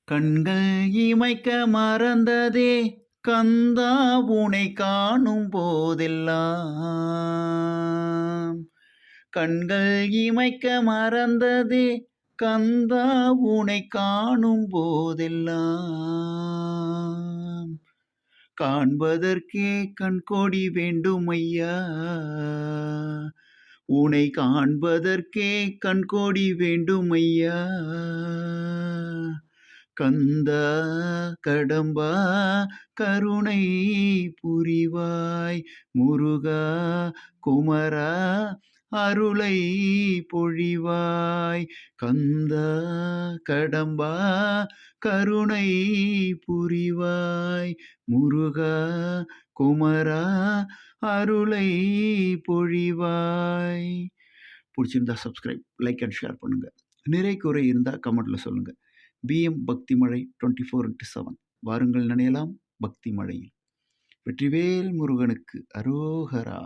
கண்கள் இமைக்க மறந்ததே கந்தா உனை காணும் போதெல்லாம். கண்கள் இமைக்க மறந்ததே கந்தா உனை காணும் போதெல்லாம். காண்பதற்கே கண்கோடி வேண்டுமையா, உனை காண்பதற்கே கண்கோடி வேண்டுமையா. கந்தா கடம்பா கருணை புரிவாய், முருகா குமரா அருளை பொழிவாய். கந்தா கடம்பா கருணை புரிவாய், முருகா குமரா அருளை பொழிவாய். பிடிச்சிருந்தா சப்ஸ்கிரைப், லைக் அண்ட் ஷேர் பண்ணுங்க. நிறை குறை இருந்தால் கமெண்ட்ல சொல்லுங்க. பிஎம் பக்தி மழை 24x7. வாருங்கள் நினையலாம் பக்தி மழையில். வெற்றிவேல் முருகனுக்கு அரோகரா.